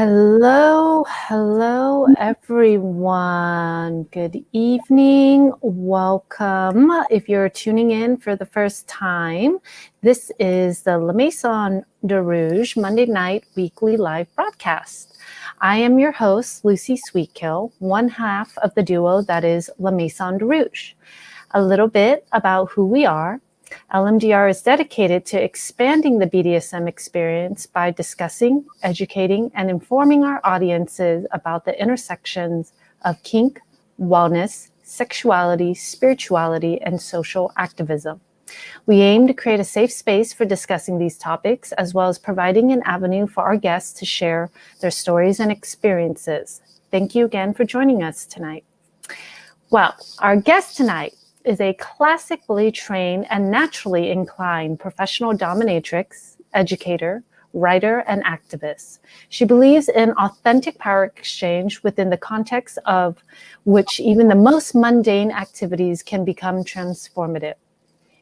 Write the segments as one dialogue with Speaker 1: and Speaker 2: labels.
Speaker 1: Hello, everyone. Good evening. Welcome. If you're tuning in for the first time, this is the La Maison de Rouge Monday night weekly live broadcast. I am your host, Lucy Sweetkill, one half of the duo that is La Maison de Rouge. A little bit about who we are. LMDR is dedicated to expanding the BDSM experience by discussing, educating, and informing our audiences about the intersections of kink, wellness, sexuality, spirituality, and social activism. We aim to create a safe space for discussing these topics, as well as providing an avenue for our guests to share their stories and experiences. Thank you again for joining us tonight. Well, our guest tonight is a classically trained and naturally inclined professional dominatrix, educator, writer, and activist. She believes in authentic power exchange within the context of which even the most mundane activities can become transformative.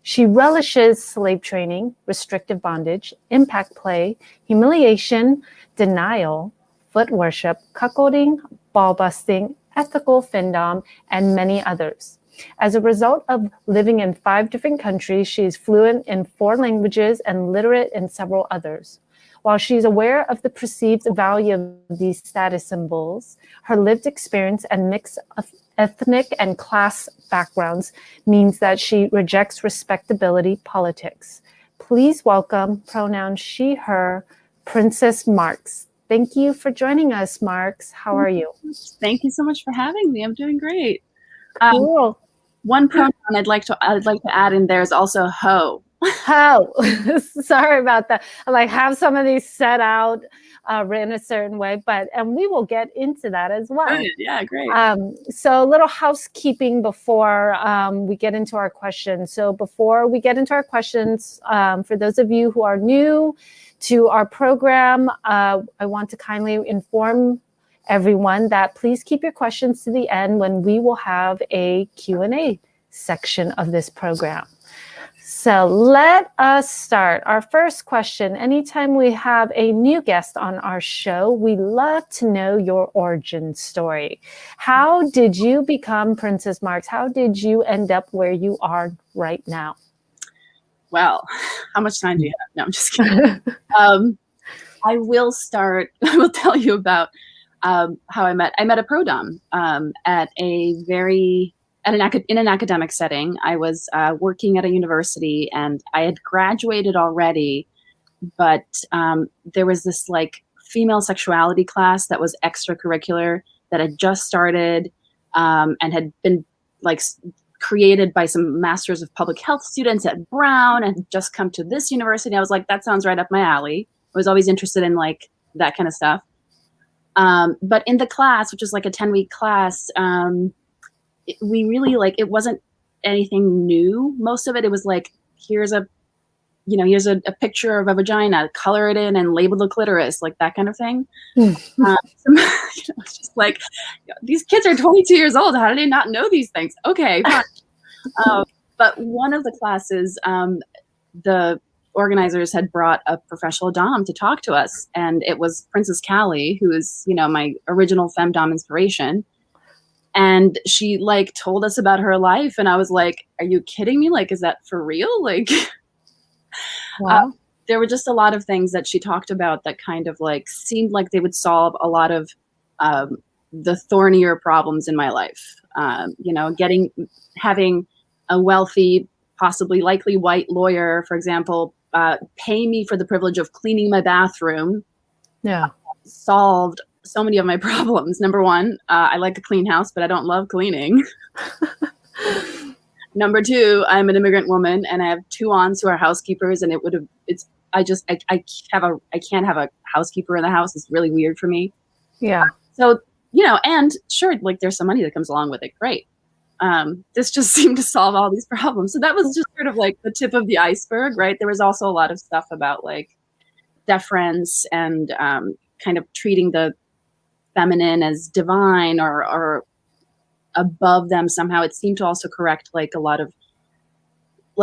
Speaker 1: She relishes slave training, restrictive bondage, impact play, humiliation, denial, foot worship, cuckolding, ballbusting, ethical findom, and many others. As a result of living in 5 different countries, she is fluent in 4 languages and literate in several others. While she is aware of the perceived value of these status symbols, her lived experience and mix of ethnic and class backgrounds means that she rejects respectability politics. Please welcome pronoun she, her, Princess Marx. Thank you for joining us, Marx. How are you?
Speaker 2: Thank you so much for having me. I'm doing great.
Speaker 1: Cool.
Speaker 2: One pronoun I'd like to add in there is also hoe.
Speaker 1: Hoe. Sorry about that. I have some of these set out, written a certain way, and we will get into that as well.
Speaker 2: Good. Yeah, great.
Speaker 1: So a little housekeeping before we get into our questions. So before we get into our questions, for those of you who are new to our program, I want to kindly inform everyone that please keep your questions to the end when we will have a Q&A section of this program. So let us start. Our first question, anytime we have a new guest on our show, we love to know your origin story. How did you become Princess Marx? How did you end up where you are right now?
Speaker 2: Well, how much time do you have? No, I'm just kidding. I will tell you about how I met a ProDomme in an academic setting. I was working at a university and I had graduated already, but there was this female sexuality class that was extracurricular that had just started and had been created by some Masters of Public Health students at Brown and just come to this university. I was like, that sounds right up my alley. I was always interested in that kind of stuff. But in the class, which was a 10-week class, we really it wasn't anything new. Most of it was here's a picture of a vagina, color it in and label the clitoris, that kind of thing. It's just these kids are 22 years old. How do they not know these things? Okay, fine. But one of the classes, the organizers had brought a professional dom to talk to us, and it was Princess Callie, who is my original femdom inspiration. And she told us about her life, and I was like, are you kidding me? Is that for real?
Speaker 1: Wow.
Speaker 2: There were just a lot of things that she talked about that kind of seemed like they would solve a lot of the thornier problems in my life. Having a wealthy, possibly likely white lawyer, for example, pay me for the privilege of cleaning my bathroom.
Speaker 1: Yeah.
Speaker 2: Solved so many of my problems. Number one, I like a clean house, but I don't love cleaning. Number two, I'm an immigrant woman and I have 2 aunts who are housekeepers, and I can't have a housekeeper in the house. It's really weird for me.
Speaker 1: Yeah.
Speaker 2: So, and sure, there's some money that comes along with it. Great. This just seemed to solve all these problems. So that was just sort of the tip of the iceberg, right? There was also a lot of stuff about deference and kind of treating the feminine as divine or above them somehow. It seemed to also correct a lot of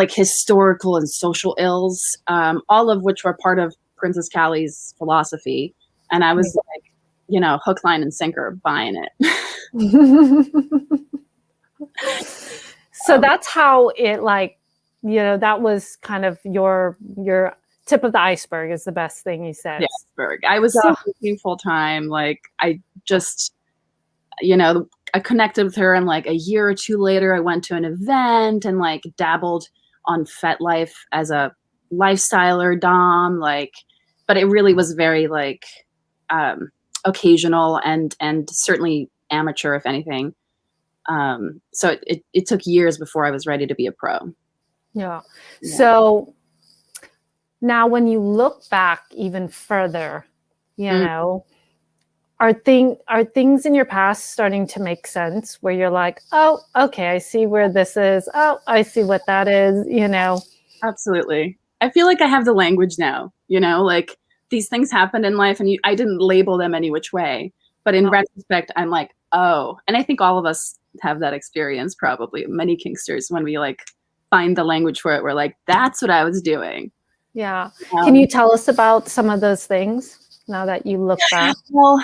Speaker 2: historical and social ills, all of which were part of Princess Callie's philosophy. And I was hook, line, and sinker buying it.
Speaker 1: So that's how it that was kind of your tip of the iceberg is the best thing you said.
Speaker 2: The iceberg. I was still working full time. Like I just, I connected with her, and like a year or two later, I went to an event and like dabbled on FetLife as a lifestyler dom. But it really was very like occasional and certainly amateur, if anything. So it took years before I was ready to be a pro.
Speaker 1: Yeah. So now when you look back even further, are things in your past starting to make sense where you're like, oh, okay, I see where this is. Oh, I see what that is,
Speaker 2: Absolutely. I feel like I have the language now, like these things happened in life and I didn't label them any which way. But in retrospect, I'm like, oh, and I think all of us have that experience, probably many kinksters, when we like find the language for it. We're like, that's what I was doing.
Speaker 1: Yeah. Can you tell us about some of those things now that you look back?
Speaker 2: Well,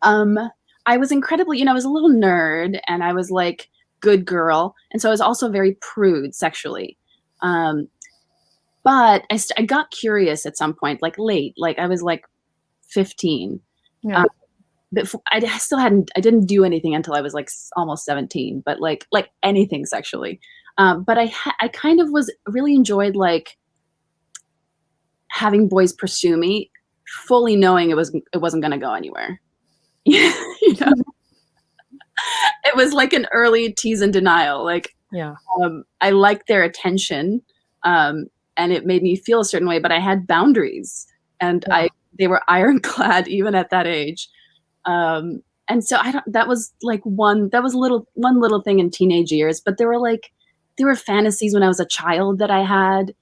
Speaker 2: I was incredibly, I was a little nerd and I was like good girl. And so I was also very prude sexually. But I got curious at some point, like late, like I was like 15.
Speaker 1: Yeah.
Speaker 2: But I didn't do anything until I was like almost 17, but like anything sexually. But I kind of really enjoyed like having boys pursue me, fully knowing it wasn't going to go anywhere. It was like an early tease and denial. Like, I liked their attention, and it made me feel a certain way, but I had boundaries, and they were ironclad even at that age. And so that was one little thing in teenage years, but there were fantasies when I was a child that I had,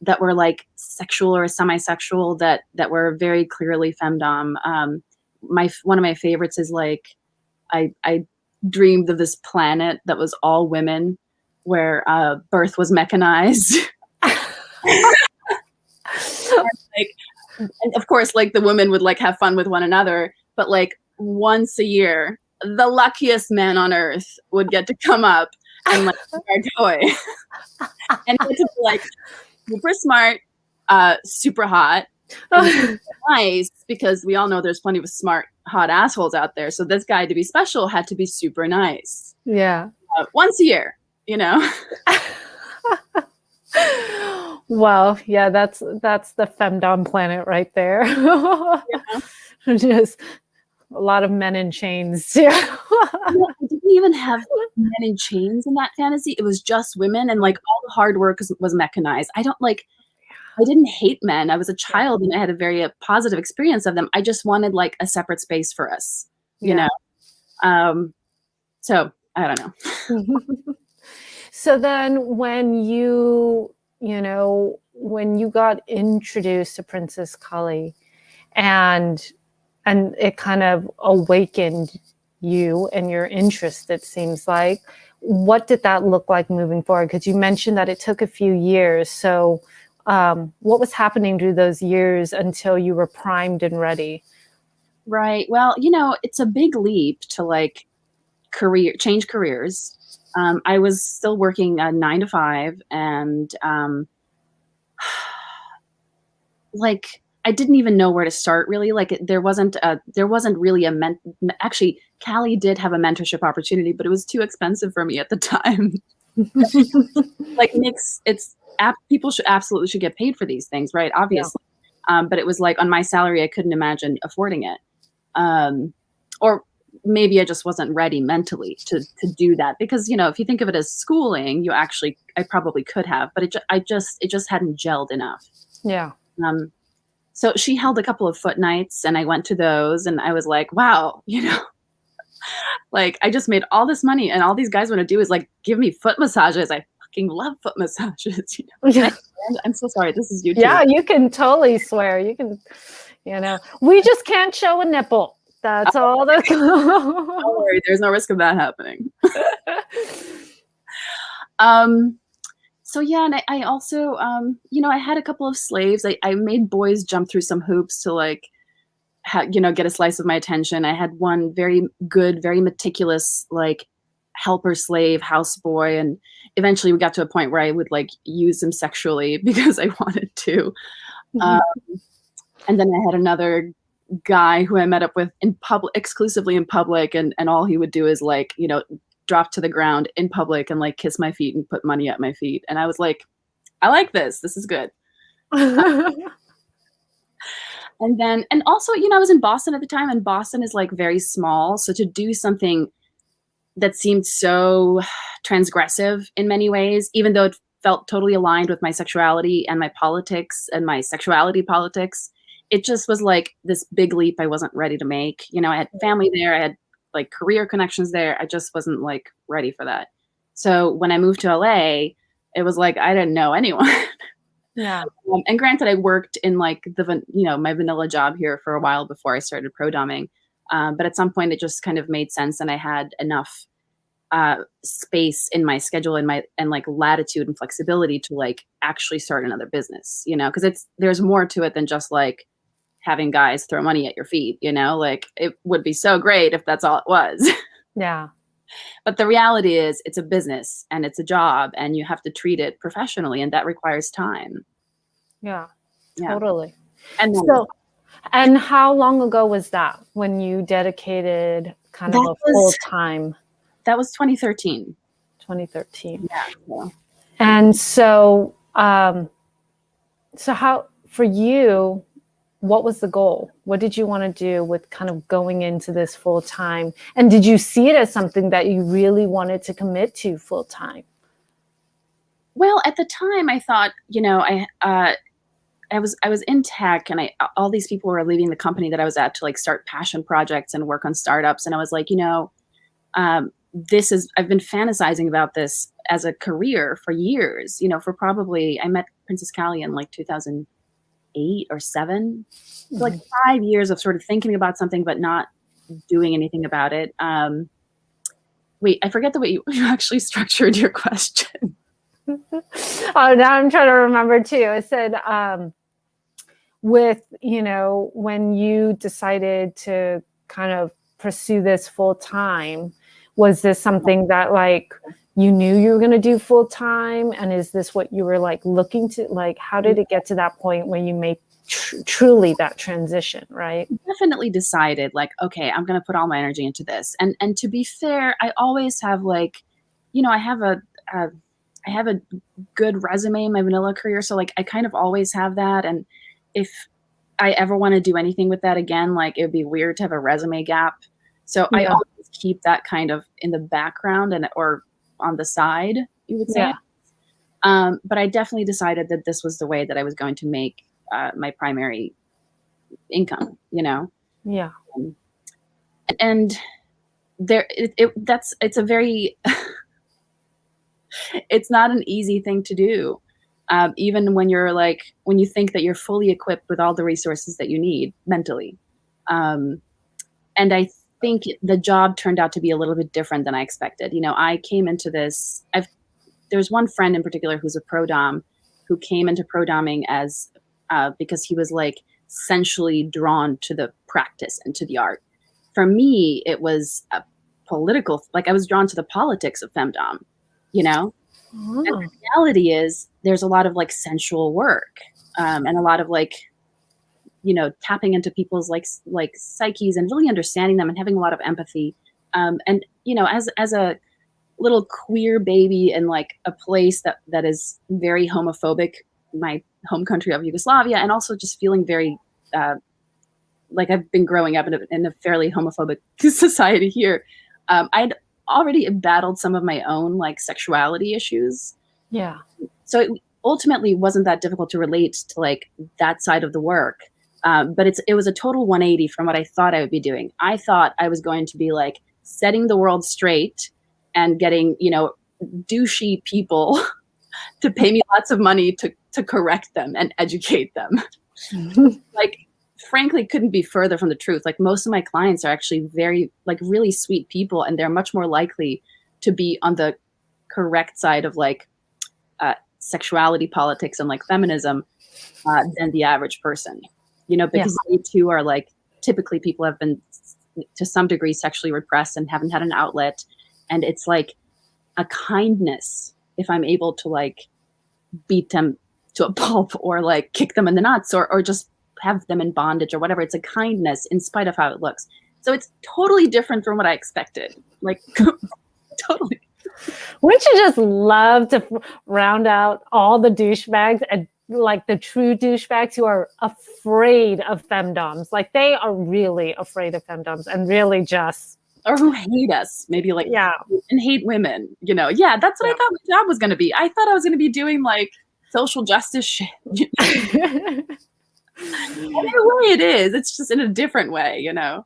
Speaker 2: that were like sexual or semi-sexual that were very clearly femdom. One of my favorites is like, I dreamed of this planet that was all women where, birth was mechanized. And of course, like the women would like have fun with one another, but like once a year, the luckiest man on earth would get to come up and like our toy, and it was like super smart, super hot, nice, because we all know there's plenty of smart, hot assholes out there. So this guy, to be special, had to be super nice.
Speaker 1: Yeah.
Speaker 2: Once a year,
Speaker 1: Well, yeah, that's the femdom planet right there. Just a lot of men in chains. Yeah.
Speaker 2: I didn't even have men in chains in that fantasy. It was just women, and like all the hard work was mechanized. I didn't hate men. I was a child and I had a very positive experience of them. I just wanted like a separate space for us, you know? So I don't know.
Speaker 1: So then when you got introduced to Princess Kali and it kind of awakened you and your interest, it seems like, what did that look like moving forward? Because you mentioned that it took a few years. So what was happening through those years until you were primed and ready?
Speaker 2: Right. Well, it's a big leap to like change careers. I was still working 9 to 5, and like I didn't even know where to start really. Like there wasn't really actually Callie did have a mentorship opportunity, but it was too expensive for me at the time. Like people absolutely should get paid for these things, right? Obviously. Yeah. But it was like on my salary, I couldn't imagine affording it. Or maybe I just wasn't ready mentally to do that, because, if you think of it as schooling, I probably could have, but it just hadn't gelled enough.
Speaker 1: Yeah.
Speaker 2: So she held a couple of foot nights and I went to those and I was like, wow, like I just made all this money and all these guys want to do is like, give me foot massages. I fucking love foot massages.
Speaker 1: Yeah.
Speaker 2: I'm so sorry. This is YouTube.
Speaker 1: Yeah, you can totally swear. You can, we just can't show a nipple. That's all. Don't
Speaker 2: worry. There's no risk of that happening. So yeah, and I also, I had a couple of slaves. I made boys jump through some hoops to like get a slice of my attention. I had one very good, very meticulous, like helper slave houseboy, and eventually we got to a point where I would like use him sexually because I wanted to. Um, and then I had another guy who I met up with in public, exclusively in public, and all he would do is like, drop to the ground in public and like kiss my feet and put money at my feet. And I was like, I like this. This is good. And also, I was in Boston at the time, and Boston is like very small. So to do something that seemed so transgressive in many ways, even though it felt totally aligned with my sexuality and my politics and my sexuality politics, it just was like this big leap I wasn't ready to make. I had family there. I had like career connections there. I just wasn't like ready for that. So when I moved to LA, it was like, I didn't know anyone.
Speaker 1: Yeah.
Speaker 2: And granted, I worked in like my vanilla job here for a while before I started ProDomming. But at some point it just kind of made sense, and I had enough space in my schedule and like latitude and flexibility to like actually start another business, because there's more to it than just like having guys throw money at your feet, like it would be so great if that's all it was.
Speaker 1: Yeah.
Speaker 2: But the reality is it's a business and it's a job, and you have to treat it professionally, and that requires time.
Speaker 1: Yeah. Totally.
Speaker 2: And
Speaker 1: how long ago was that when you dedicated kind of a full time?
Speaker 2: That was 2013.
Speaker 1: 2013.
Speaker 2: Yeah.
Speaker 1: And so, so how, for you, what was the goal? What did you want to do with kind of going into this full time? And did you see it as something that you really wanted to commit to full time?
Speaker 2: Well, at the time I thought, I was in tech, and all these people were leaving the company that I was at to like start passion projects and work on startups. And I was like, I've been fantasizing about this as a career for years, for probably, I met Princess Callie in like 2008 or 7, so like 5 years of sort of thinking about something, but not doing anything about it. Wait, I forget the way you actually structured your question.
Speaker 1: Oh, now I'm trying to remember too. I said, when you decided to kind of pursue this full time, was this something that like you knew you were going to do full time? And is this what you were like looking to, like, how did it get to that point when you made truly that transition, right?
Speaker 2: Definitely decided like, okay, I'm going to put all my energy into this. And to be fair, I always have like, I have a good resume in my vanilla career. So like, I kind of always have that. And if I ever want to do anything with that again, like it would be weird to have a resume gap. So I always keep that kind of in the background or on the side, you would say. Yeah. But I definitely decided that this was the way that I was going to make my primary income,
Speaker 1: Yeah.
Speaker 2: And it's a very, it's not an easy thing to do. Even when when you think that you're fully equipped with all the resources that you need mentally. And I think the job turned out to be a little bit different than I expected. I came into this, there's one friend in particular who's a ProDomme who came into ProDomming as, because he was like sensually drawn to the practice and to the art. For me, it was a political, like I was drawn to the politics of femdom, And the reality is there's a lot of like sensual work, and a lot of like, tapping into people's like psyches and really understanding them and having a lot of empathy. And, as a little queer baby in like a place that is very homophobic, my home country of Yugoslavia, and also just feeling very, like I've been growing up in a fairly homophobic society here. I'd already battled some of my own like sexuality issues.
Speaker 1: Yeah.
Speaker 2: So it ultimately wasn't that difficult to relate to like that side of the work. But it was a total 180 from what I thought I would be doing. I thought I was going to be like setting the world straight and getting, douchey people to pay me lots of money to correct them and educate them. Like, frankly, couldn't be further from the truth. Like most of my clients are actually very, like really sweet people, and they're much more likely to be on the correct side of like sexuality politics and like feminism than the average person, because they too are like typically people have been to some degree sexually repressed and haven't had an outlet. And it's like a kindness if I'm able to like beat them to a pulp or like kick them in the nuts or just have them in bondage or whatever. It's a kindness in spite of how it looks. So it's totally different from what I expected. Like totally.
Speaker 1: Wouldn't you just love to round out all the douchebags and like the true douchebags who are afraid of femdoms? Like they are really afraid of femdoms and really just,
Speaker 2: or who hate us, maybe like,
Speaker 1: yeah,
Speaker 2: and hate women, you know? Yeah, that's what I thought my job was going to be. I thought I was going to be doing like social justice shit. In a way it is. It's just in a different way, you know?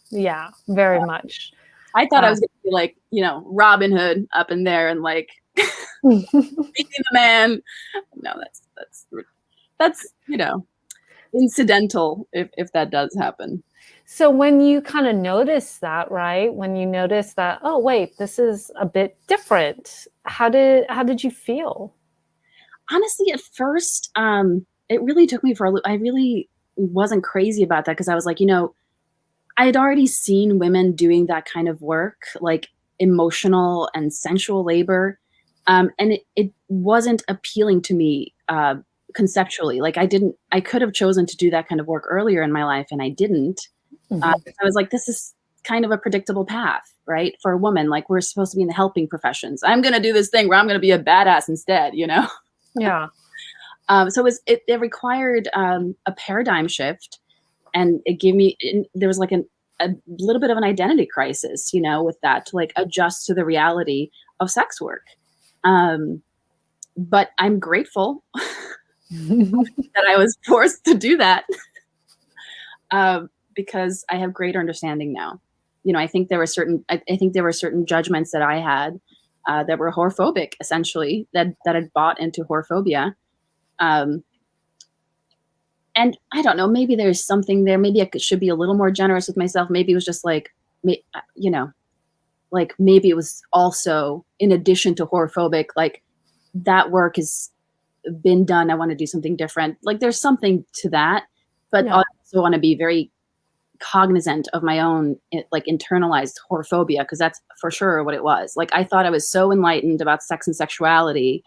Speaker 1: Yeah, very much.
Speaker 2: I thought I was going to be like, you know, Robin Hood up in there and like being the man. No, that's, you know, incidental if that does happen.
Speaker 1: So when you kind of notice that, right? When you notice that, oh wait, this is a bit different. How did you feel?
Speaker 2: Honestly, at first, it really took me for a loop. I really wasn't crazy about that because I was like, you know, I had already seen women doing that kind of work, like emotional and sensual labor. And it wasn't appealing to me conceptually. Like I could have chosen to do that kind of work earlier in my life and I didn't. I was like, this is kind of a predictable path, right? For a woman, like we're supposed to be in the helping professions. I'm going to do this thing where I'm going to be a badass instead, you know?
Speaker 1: Yeah.
Speaker 2: So it required a paradigm shift. And it gave me, there was like a little bit of an identity crisis, you know, with that to like adjust to the reality of sex work. But I'm grateful that I was forced to do that because I have greater understanding now. You know, I think there were certain judgments that I had that were horophobic, essentially, that had bought into horophobia. And I don't know, maybe there's something there. Maybe I should be a little more generous with myself. Maybe it was just like, you know, like maybe it was also in addition to horophobic, like that work has been done. I want to do something different. Like there's something to that, but I also want to be very cognizant of my own like internalized horophobia because that's for sure what it was. Like I thought I was so enlightened about sex and sexuality.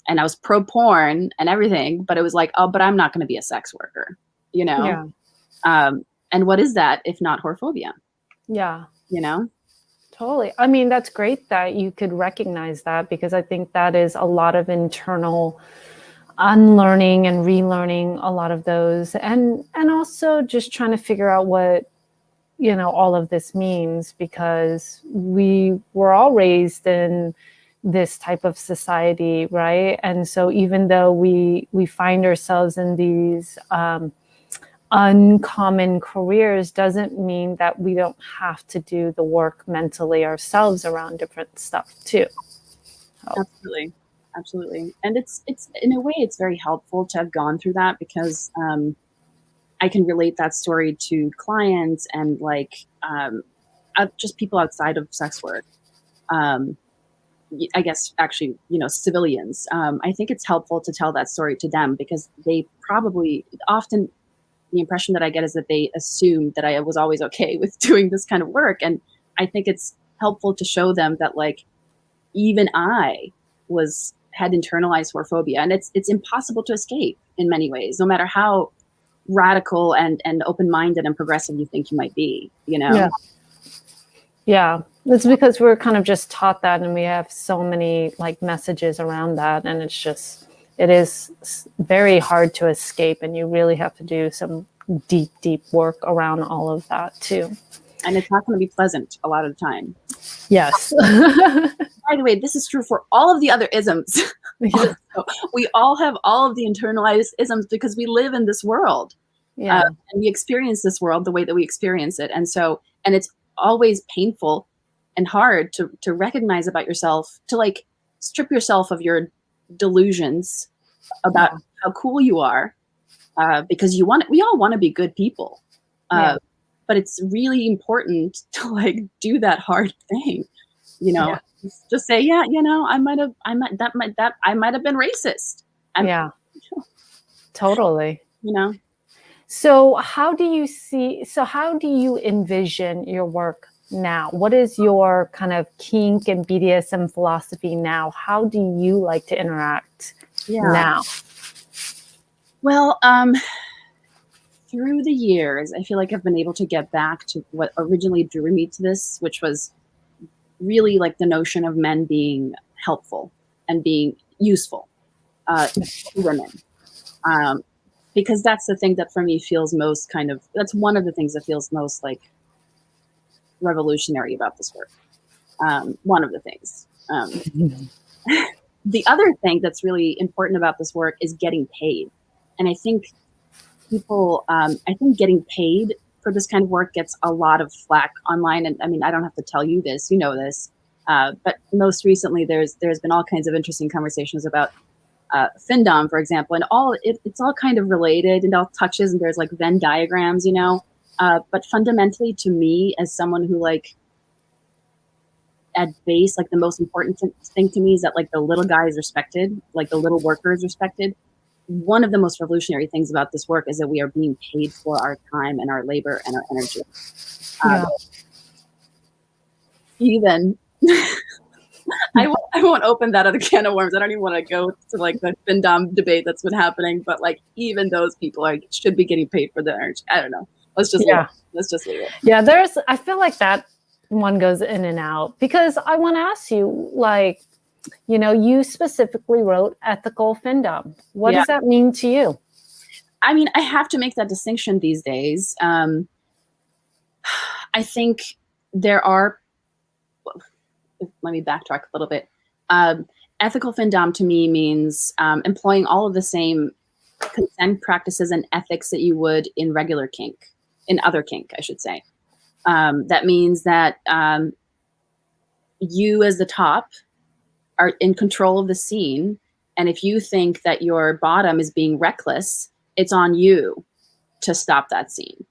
Speaker 2: And I was pro porn and everything, but it was like, oh, but I'm not going to be a sex worker, you know? Yeah. And what is that if not horophobia?
Speaker 1: Yeah.
Speaker 2: You know?
Speaker 1: Totally. I mean, that's great that you could recognize that because I think that is a lot of internal unlearning and relearning a lot of those and also just trying to figure out what, you know, all of this means because we were all raised in this type of society, right? And so even though we find ourselves in these uncommon careers doesn't mean that we don't have to do the work mentally ourselves around different stuff too. So.
Speaker 2: Absolutely. And it's in a way it's very helpful to have gone through that because I can relate that story to clients and like just people outside of sex work. I guess actually, you know, civilians. I think it's helpful to tell that story to them because they probably often the impression that I get is that they assume that I was always okay with doing this kind of work. And I think it's helpful to show them that like, even I had internalized horophobia and it's impossible to escape in many ways, no matter how radical and open-minded and progressive you think you might be, you know?
Speaker 1: Yeah. Yeah. It's because we're kind of just taught that and we have so many like messages around that. And it is very hard to escape and you really have to do some deep work around all of that too.
Speaker 2: And it's not going to be pleasant a lot of the time.
Speaker 1: Yes.
Speaker 2: By the way, this is true for all of the other isms. Yeah. So we all have all of the internalized isms because we live in this world. Yeah. And we experience this world the way that we experience it. And it's always painful and hard to recognize about yourself, to like strip yourself of your delusions about how cool you are, because we all want to be good people. But it's really important to like do that hard thing, you know, just say, yeah, you know, I might have been racist.
Speaker 1: Totally.
Speaker 2: You know?
Speaker 1: So how do you envision your work now? What is your kind of kink and BDSM philosophy now? How do you like to interact now?
Speaker 2: Well, through the years, I feel like I've been able to get back to what originally drew me to this, which was really like the notion of men being helpful and being useful to women. Because that's the thing that for me feels most that's one of the things that feels most like revolutionary about this work. One of the things. The other thing that's really important about this work is getting paid. And I think getting paid for this kind of work gets a lot of flack online. And I mean, I don't have to tell you this, you know this. But most recently, there's been all kinds of interesting conversations about findom, for example, and it's all kind of related and all touches, and there's like Venn diagrams, you know. But fundamentally, to me, as someone who like at base, like the most important thing to me is that like the little guy is respected, like the little worker is respected. One of the most revolutionary things about this work is that we are being paid for our time and our labor and our energy. Even I won't open that other can of worms. I don't even want to go to like the findom debate that's been happening, but like even those people should be getting paid for their energy. I don't know. Let's just leave it.
Speaker 1: Yeah, I feel like that one goes in and out, because I want to ask you, like, you know, you specifically wrote ethical findom. What does that mean to you?
Speaker 2: I mean, I have to make that distinction these days. I think there are, let me backtrack a little bit. Ethical findom to me means employing all of the same consent practices and ethics that you would in regular kink, in other kink, I should say. That means that you as the top are in control of the scene. And if you think that your bottom is being reckless, it's on you to stop that scene.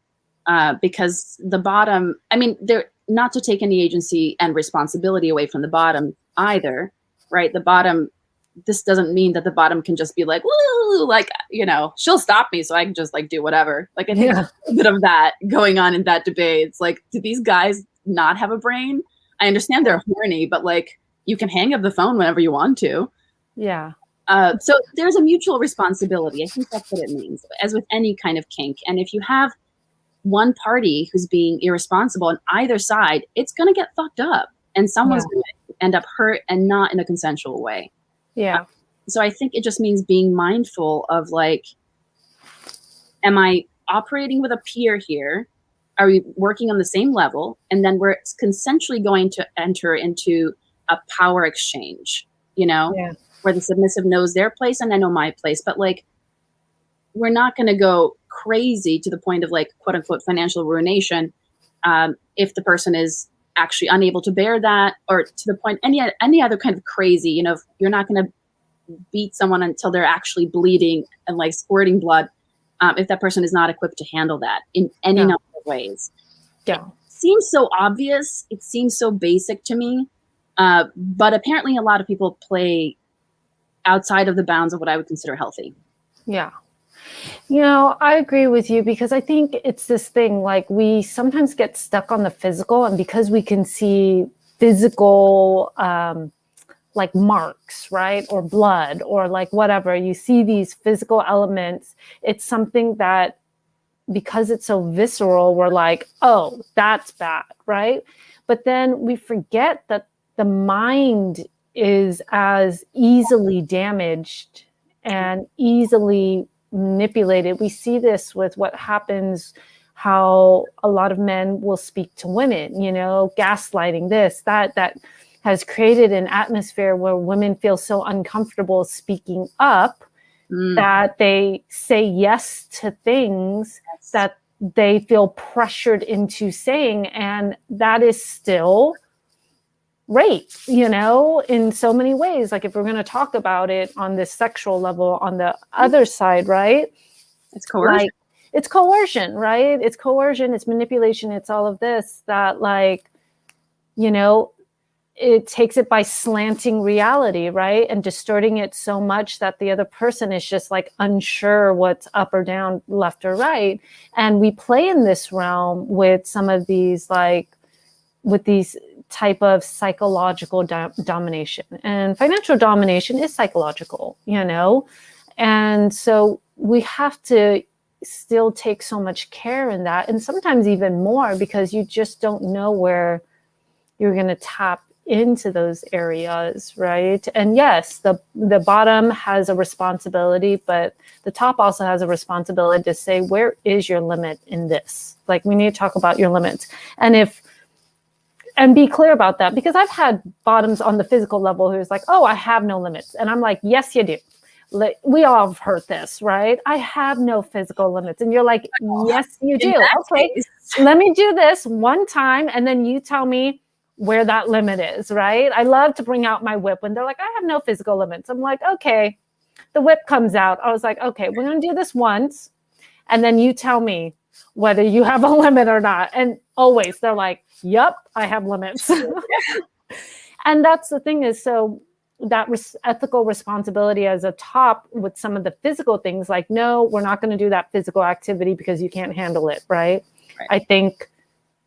Speaker 2: Because the bottom, I mean, they're not to take any agency and responsibility away from the bottom either, right? The bottom, this doesn't mean that the bottom can just be like, woo, like, you know, she'll stop me so I can just like do whatever. Like I think there's a bit of that going on in that debate. It's like, do these guys not have a brain? I understand they're horny, but like you can hang up the phone whenever you want to.
Speaker 1: Yeah.
Speaker 2: So there's a mutual responsibility. I think that's what it means, as with any kind of kink. And if you have one party who's being irresponsible on either side, it's going to get fucked up. And someone's going to end up hurt and not in a consensual way.
Speaker 1: Yeah.
Speaker 2: So I think it just means being mindful of like, am I operating with a peer here? Are we working on the same level? And then we're consensually going to enter into a power exchange, you know, where the submissive knows their place and I know my place. But like, we're not going to go crazy to the point of like, quote unquote, financial ruination. If the person is actually unable to bear that, or to the point, any other kind of crazy, you know, you're not going to beat someone until they're actually bleeding and like squirting blood. If that person is not equipped to handle that in any number of ways.
Speaker 1: Yeah.
Speaker 2: It seems so obvious. It seems so basic to me. But apparently a lot of people play outside of the bounds of what I would consider healthy.
Speaker 1: Yeah. You know, I agree with you, because I think it's this thing, like we sometimes get stuck on the physical, and because we can see physical, like marks, right? Or blood, or like whatever, you see these physical elements. It's something that, because it's so visceral, we're like, oh, that's bad, right? But then we forget that the mind is as easily damaged and easily manipulated. We see this with what happens, how a lot of men will speak to women, you know, gaslighting, this, that has created an atmosphere where women feel so uncomfortable speaking up that they say yes to things that they feel pressured into saying. And that is still rape, you know, in so many ways. Like if we're going to talk about it on this sexual level, on the other side, right?
Speaker 2: It's coercion.
Speaker 1: Like, it's coercion, right? It's coercion, it's manipulation, it's all of this that, like, you know, it takes it by slanting reality, right? And distorting it so much that the other person is just like unsure what's up or down, left or right. And we play in this realm with some of these, like with these type of psychological domination, and financial domination is psychological, you know? And so we have to still take so much care in that, and sometimes even more, because you just don't know where you're going to tap into those areas, right? And yes, the bottom has a responsibility, but the top also has a responsibility to say, where is your limit in this? Like, we need to talk about your limits, and be clear about that, because I've had bottoms on the physical level who's like, oh, I have no limits. And I'm like, yes, you do. We all have heard this, right? I have no physical limits. And you're like, yes, you do. Okay, let me do this one time, and then you tell me where that limit is, right? I love to bring out my whip when they're like, I have no physical limits. I'm like, okay. The whip comes out. I was like, okay, we're going to do this once, and then you tell me whether you have a limit or not. And always they're like, yep, I have limits. And that's the thing is, so that ethical responsibility as a top with some of the physical things, like, no, we're not going to do that physical activity because you can't handle it, right? I think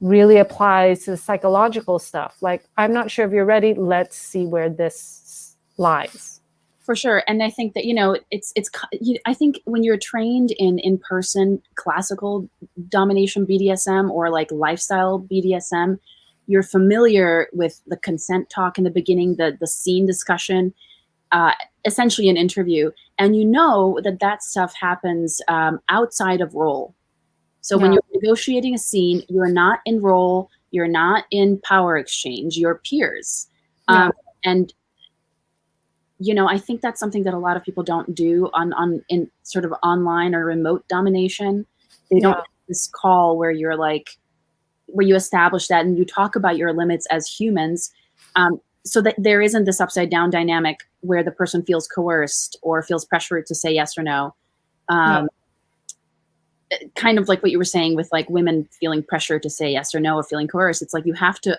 Speaker 1: really applies to the psychological stuff. Like, I'm not sure if you're ready. Let's see where this lies.
Speaker 2: For sure. And I think that, you know, I think when you're trained in in-person classical domination BDSM or like lifestyle BDSM, you're familiar with the consent talk in the beginning, the scene discussion, essentially an interview. And you know that stuff happens outside of role. So when you're negotiating a scene, you're not in role, you're not in power exchange, you're peers. And you know, I think that's something that a lot of people don't do in sort of online or remote domination. They don't have this call where you're like, where you establish that and you talk about your limits as humans, so that there isn't this upside down dynamic where the person feels coerced or feels pressured to say yes or no. Kind of like what you were saying with like women feeling pressure to say yes or no or feeling coerced. It's like you have to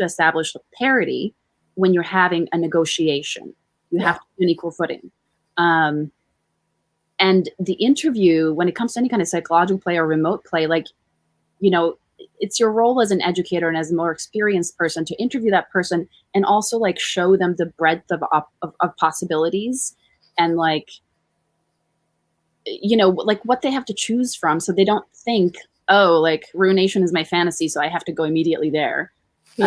Speaker 2: establish parity when you're having a negotiation. You have to be on equal footing. And the interview, when it comes to any kind of psychological play or remote play, like, you know, it's your role as an educator and as a more experienced person to interview that person and also like show them the breadth of possibilities and like, you know, like what they have to choose from, so they don't think, oh, like ruination is my fantasy, so I have to go immediately there. You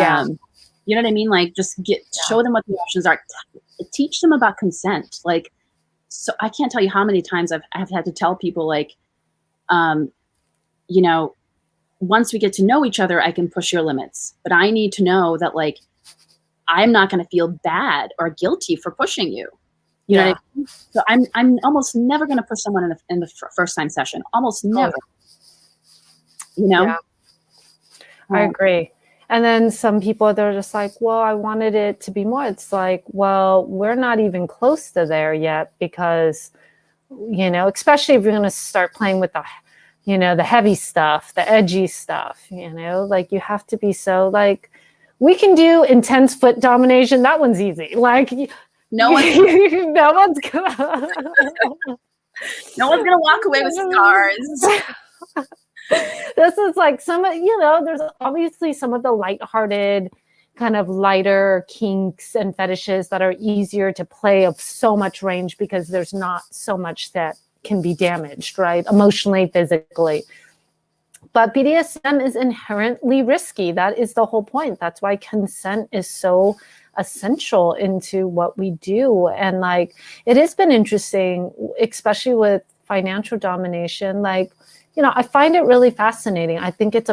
Speaker 2: know what I mean? Like, just show them what the options are. Teach them about consent. Like, so I can't tell you how many times I've had to tell people like, you know, once we get to know each other, I can push your limits, but I need to know that like, I'm not going to feel bad or guilty for pushing you. You know what I mean? So I'm almost never going to push someone in the first time session. Almost never. You know?
Speaker 1: Yeah. I agree. And then some people, they're just like, well, I wanted it to be more. It's like, well, we're not even close to there yet, because, you know, especially if you're going to start playing with the, you know, the heavy stuff, the edgy stuff, you know, like you have to be so like, we can do intense foot domination. That one's easy. Like, no one's gonna
Speaker 2: walk away with scars.
Speaker 1: This is like you know, there's obviously some of the lighthearted, kind of lighter kinks and fetishes that are easier to play of so much range because there's not so much that can be damaged, right? Emotionally, physically. But BDSM is inherently risky. That is the whole point. That's why consent is so essential into what we do. And like, it has been interesting, especially with financial domination. Like, you know, I find it really fascinating. I think it's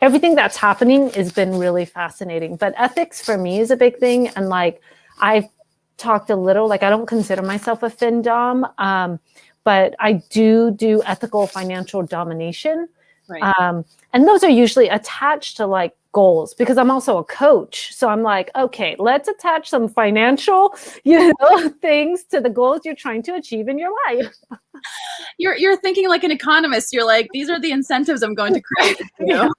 Speaker 1: everything that's happening has been really fascinating. But ethics for me is a big thing. And like, I've talked a little, like, I don't consider myself a findom, but I do ethical financial domination.
Speaker 2: Right.
Speaker 1: And those are usually attached to like goals, because I'm also a coach. So I'm like, okay, let's attach some financial, you know, things to the goals you're trying to achieve in your life.
Speaker 2: You're thinking like an economist. You're like, these are the incentives I'm going to create. You know?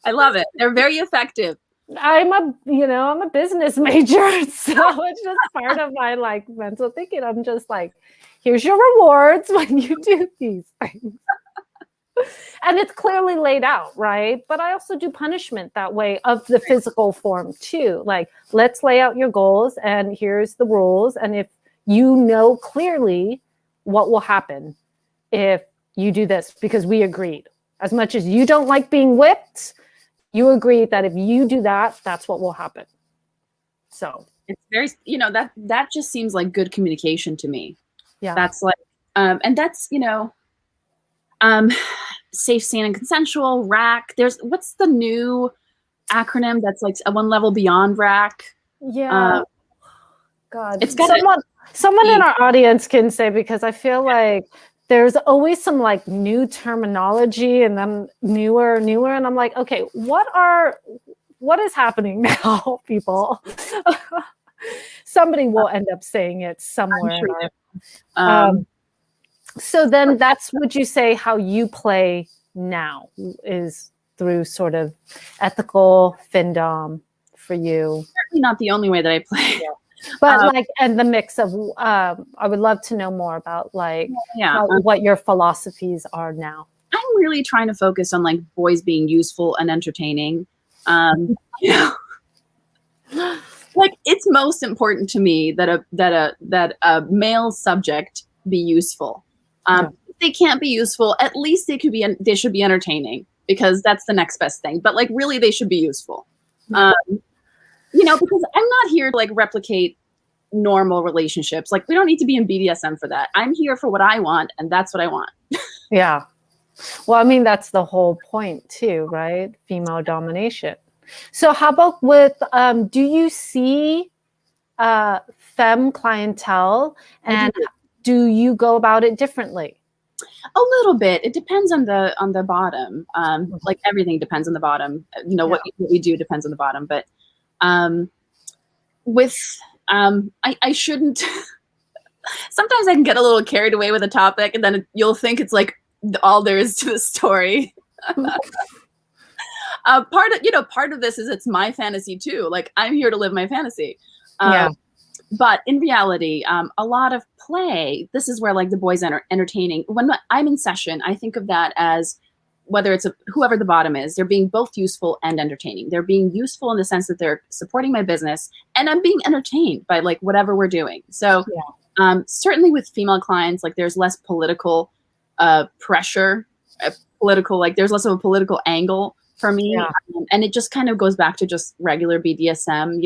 Speaker 2: I love it. They're very effective.
Speaker 1: I'm a business major, so it's just part of my like mental thinking. I'm just like, here's your rewards when you do these things. And it's clearly laid out, right? But I also do punishment that way of the physical form too. Like, let's lay out your goals and here's the rules. And if you know clearly what will happen if you do this, because we agreed. As much as you don't like being whipped, you agreed that if you do that, that's what will happen. So
Speaker 2: it's very, that just seems like good communication to me.
Speaker 1: Yeah.
Speaker 2: That's like, and that's, safe, sane, and consensual, RAC. What's the new acronym that's like one level beyond RAC?
Speaker 1: Yeah. God.
Speaker 2: It's got
Speaker 1: someone in our audience can say, because I feel like there's always some like new terminology and then newer. And I'm like, okay, what is happening now, people? Somebody will end up saying it somewhere.
Speaker 2: Sure.
Speaker 1: So then that's, would you say, how you play now is through sort of ethical findom for you?
Speaker 2: Certainly not the only way that I play.
Speaker 1: Yeah. But and the mix of, I would love to know more about what your philosophies are now.
Speaker 2: I'm really trying to focus on like boys being useful and entertaining. Like it's most important to me that a male subject be useful. If they can't be useful, at least they should be entertaining, because that's the next best thing. But like really, they should be useful. Because I'm not here to like replicate normal relationships. Like we don't need to be in BDSM for that. I'm here for what I want, and that's what I want.
Speaker 1: Yeah. Well, I mean, that's the whole point too, right? Female domination. So how about with, do you see femme clientele, and do you go about it differently?
Speaker 2: A little bit. It depends on the bottom. Like everything depends on the bottom. What we do depends on the bottom. But I shouldn't. Sometimes I can get a little carried away with a topic, and then you'll think it's like all there is to the story. Part of this is it's my fantasy too. Like I'm here to live my fantasy. But in reality, a lot of play, this is where like the boys are entertaining. When I'm in session, I think of that as whether it's whoever the bottom is, they're being both useful and entertaining. They're being useful in the sense that they're supporting my business, and I'm being entertained by like whatever we're doing. So certainly with female clients, like there's less political pressure, there's less of a political angle for me. And it just kind of goes back to just regular BDSM,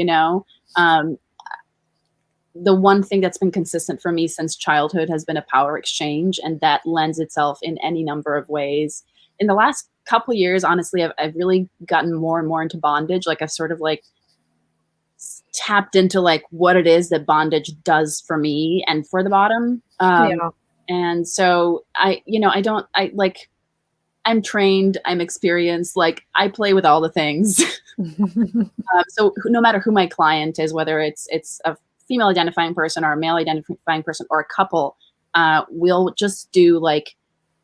Speaker 2: the one thing that's been consistent for me since childhood has been a power exchange, and that lends itself in any number of ways. In the last couple of years, honestly, I've really gotten more and more into bondage. Like I've sort of like tapped into like what it is that bondage does for me and for the bottom. And so I'm trained, I'm experienced, like I play with all the things. So no matter who my client is, whether it's a female identifying person or a male identifying person or a couple, we'll just do like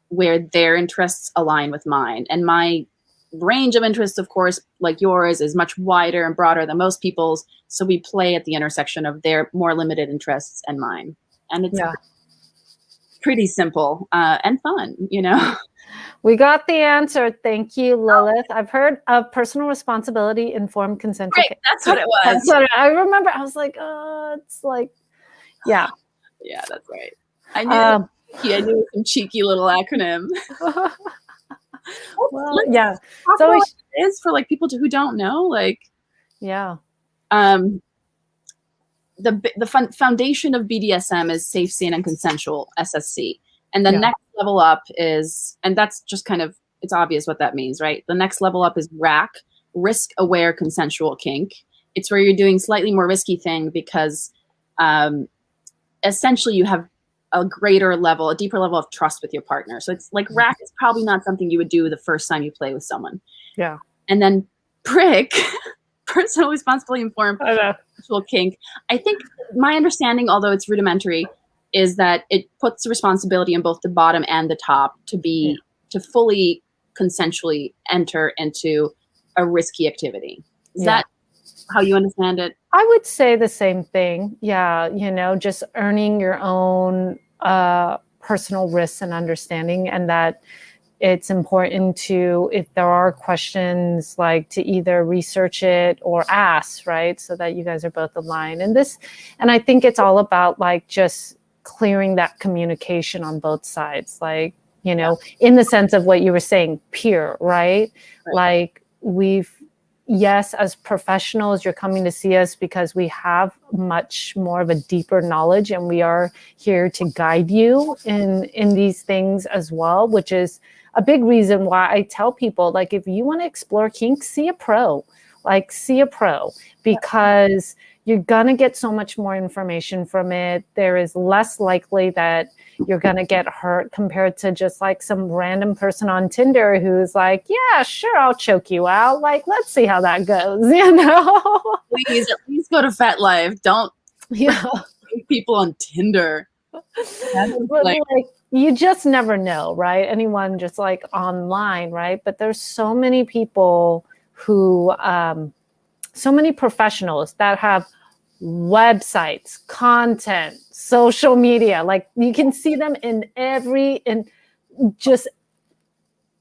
Speaker 2: where their interests align with mine. And my range of interests, of course, like yours, is much wider and broader than most people's. So we play at the intersection of their more limited interests and mine. And it's pretty simple and fun,
Speaker 1: We got the answer. Thank you, Lilith. I've heard of personal responsibility, informed consent.
Speaker 2: Right, that's what it was.
Speaker 1: That's what I remember. I was like, it's like, yeah.
Speaker 2: Yeah, that's right. I knew some cheeky little acronym.
Speaker 1: So
Speaker 2: it is for like people who don't know, like, the foundation of BDSM is safe, sane, and consensual, SSC. And the next level up is, and that's just kind of, it's obvious what that means, right? The next level up is RAC, risk-aware consensual kink. It's where you're doing slightly more risky thing because essentially you have a deeper level of trust with your partner. So it's like RAC is probably not something you would do the first time you play with someone.
Speaker 1: Yeah.
Speaker 2: And then PRIC, personal responsibility informed consensual kink. I think my understanding, although it's rudimentary, is that it puts responsibility on both the bottom and the top to fully consensually enter into a risky activity. Is that how you understand it?
Speaker 1: I would say the same thing. Yeah, just earning your own personal risks and understanding, and that it's important to, if there are questions, like to either research it or ask, right? So that you guys are both aligned. And I think it's all about like just clearing that communication on both sides, like, in the sense of what you were saying, peer, right? Like yes, as professionals, you're coming to see us because we have much more of a deeper knowledge, and we are here to guide you in these things as well, which is a big reason why I tell people, like, if you want to explore kink, see a pro, because you're going to get so much more information from it. There is less likely that you're going to get hurt compared to just like some random person on Tinder who's like, yeah, sure, I'll choke you out. Like, let's see how that goes,
Speaker 2: Please, at least go to FetLife. Don't people on Tinder.
Speaker 1: Like, you just never know, right? Anyone just like online, right? But there's so many people who, so many professionals that have websites, content, social media. Like, you can see them in just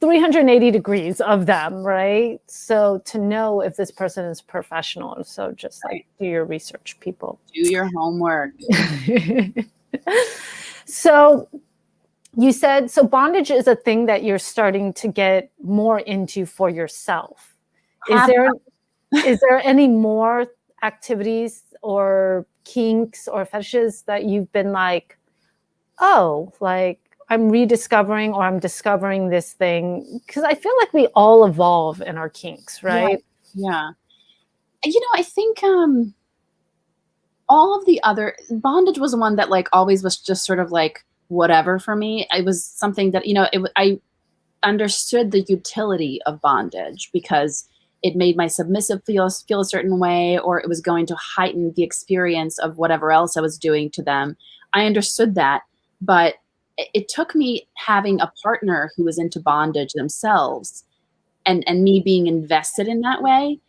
Speaker 1: 380 degrees of them, right? So to know if this person is professional, so just like do your research, people.
Speaker 2: Do your homework.
Speaker 1: So you said, so bondage is a thing that you're starting to get more into for yourself. Is there any more activities or kinks or fetishes that you've been like, oh, like I'm rediscovering, or I'm discovering this thing? Because I feel like we all evolve in our kinks, right?
Speaker 2: Yeah. I think all of the other, bondage was one that like always was just sort of like whatever for me. It was something that, I understood the utility of bondage because it made my submissive feel a certain way, or it was going to heighten the experience of whatever else I was doing to them. I understood that, but it took me having a partner who was into bondage themselves and me being invested in that way,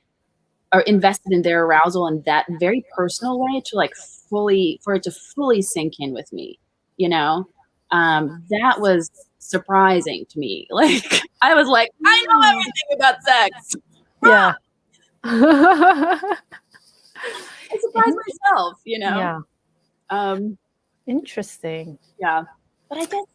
Speaker 2: or invested in their arousal in that very personal way, to like for it to fully sink in with me, that was surprising to me. Like, I was like, I know everything about sex.
Speaker 1: Yeah.
Speaker 2: I surprised myself,
Speaker 1: Yeah. Interesting.
Speaker 2: Yeah. But I guess,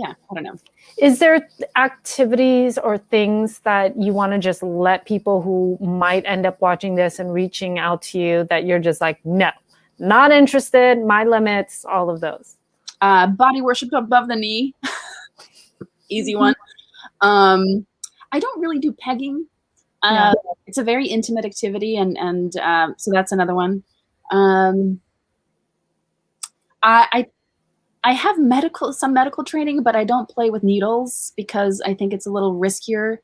Speaker 2: I don't know.
Speaker 1: Is there activities or things that you want to just let people who might end up watching this and reaching out to you that you're just like, no, not interested, my limits, all of those?
Speaker 2: Body worship above the knee. Easy one. I don't really do pegging. It's a very intimate activity, and so that's another one. I have some medical training, but I don't play with needles because I think it's a little riskier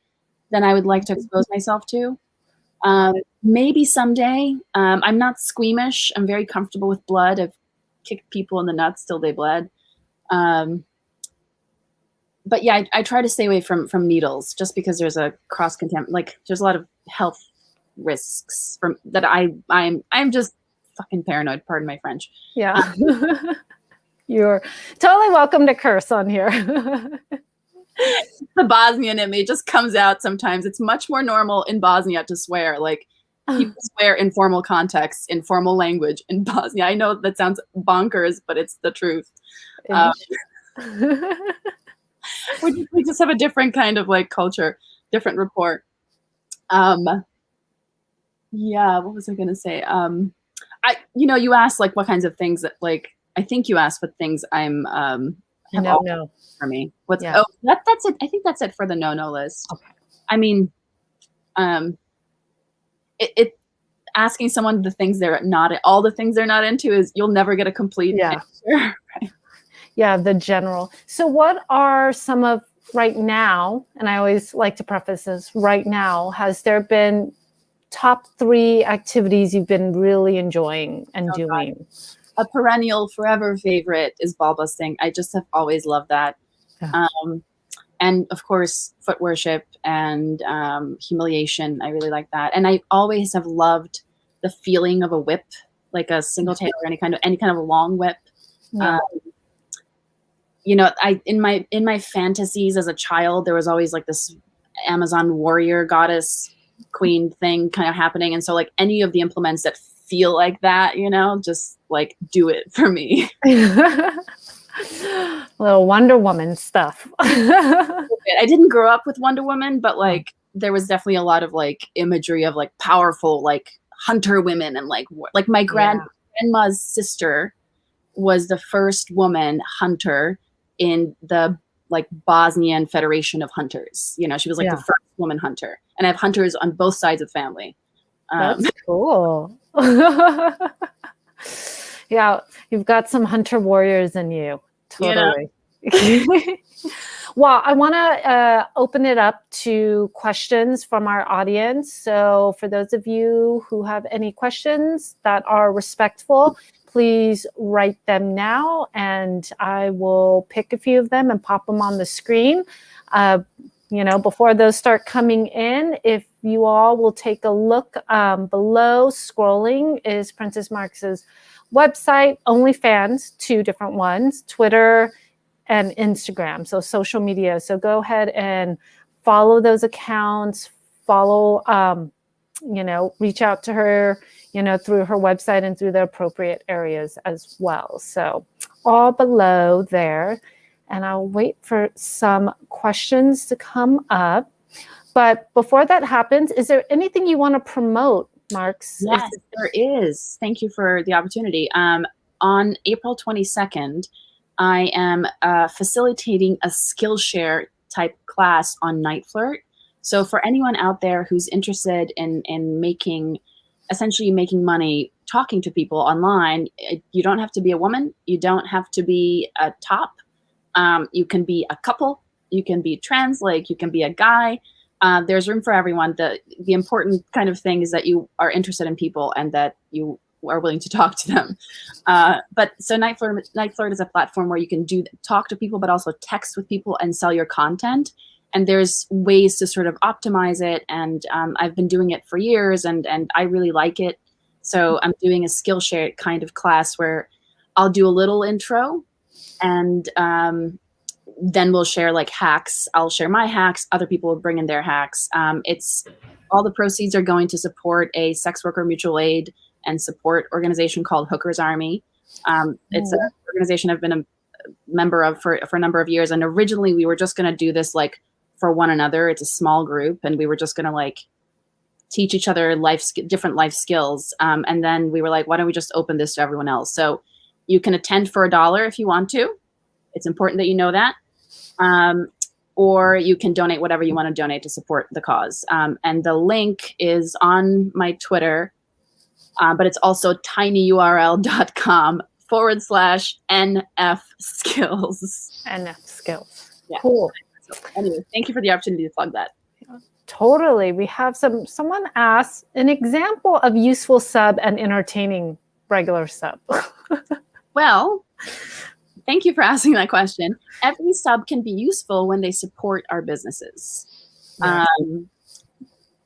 Speaker 2: than I would like to expose myself to. Maybe someday. I'm not squeamish. I'm very comfortable with blood. I've kicked people in the nuts till they bled. But yeah, I try to stay away from needles just because there's a there's a lot of health risks from that. I'm just fucking paranoid. Pardon my French.
Speaker 1: Yeah. You're totally welcome to curse on here.
Speaker 2: The Bosnian in me just comes out sometimes. It's much more normal in Bosnia to swear. Like, people swear in formal contexts, in formal language in Bosnia. I know that sounds bonkers, but it's the truth. We just have a different kind of like culture, different rapport. What was I gonna say? You asked like what kinds of things that, like, I think you asked what things I'm
Speaker 1: no
Speaker 2: for me. That's it. I think that's it for the no list.
Speaker 1: Okay.
Speaker 2: I mean, it asking someone the things all the things they're not into is, you'll never get a complete answer. Right?
Speaker 1: Yeah, the general. So what are some of right now, and I always like to preface this, right now, has there been top 3 activities you've been really enjoying and doing?
Speaker 2: God. A perennial forever favorite is ballbusting. I just have always loved that. Yeah. And of course, foot worship and humiliation. I really like that. And I always have loved the feeling of a whip, like a single tail or any kind of a long whip.
Speaker 1: Yeah.
Speaker 2: You know, in my fantasies as a child, there was always like this Amazon warrior goddess queen thing kind of happening. And so like any of the implements that feel like that, you know, just like do it for me.
Speaker 1: Little Wonder Woman stuff.
Speaker 2: I didn't grow up with Wonder Woman, but like there was definitely a lot of like imagery of like powerful like hunter women and like my grandma's sister was the first woman hunter in the like Bosnian Federation of Hunters. You know, she was like the first woman hunter. And I have hunters on both sides of the family.
Speaker 1: That's cool. Yeah, you've got some hunter warriors in you. Totally. You know? Well, I want to open it up to questions from our audience. So for those of you who have any questions that are respectful, please write them now, and I will pick a few of them and pop them on the screen. You know, before those start coming in, if you all will take a look below, scrolling is Princess Marx's website, OnlyFans, 2 different ones, Twitter and Instagram, so social media. So go ahead and follow those accounts, follow, you know, reach out to her, you know, through her website and through the appropriate areas as well. So all below there. And I'll wait for some questions to come up. But before that happens, is there anything you want to promote, Marx?
Speaker 2: Yes, there is. Thank you for the opportunity. On April 22nd, I am facilitating a Skillshare type class on Night Flirt. So for anyone out there who's interested in essentially making money talking to people online, you don't have to be a woman. You don't have to be a top. You can be a couple. You can be trans, like you can be a guy. There's room for everyone. The important kind of thing is that you are interested in people and that you are willing to talk to them. But so Night Flirt is a platform where you can talk to people, but also text with people and sell your content. And there's ways to sort of optimize it. And I've been doing it for years, and I really like it. So I'm doing a Skillshare kind of class where I'll do a little intro, and then we'll share like hacks. I'll share my hacks. Other people will bring in their hacks. It's all the proceeds are going to support a sex worker mutual aid and support organization called Hooker's Army. It's an organization I've been a member of for a number of years. And originally we were just going to do this like for one another. It's a small group, and we were just going to like teach each other different life skills. And then we were like, why don't we just open this to everyone else? So you can attend for $1 if you want to. It's important that you know that. Or you can donate whatever you want to donate to support the cause. And the link is on my Twitter, but it's also tinyurl.com/NF skills.
Speaker 1: NF skills.
Speaker 2: Yeah.
Speaker 1: Cool.
Speaker 2: So anyway, thank you for the opportunity to plug that.
Speaker 1: Totally. We have someone asked an example of useful sub and entertaining regular sub.
Speaker 2: Well, thank you for asking that question. Every sub can be useful when they support our businesses. Yeah.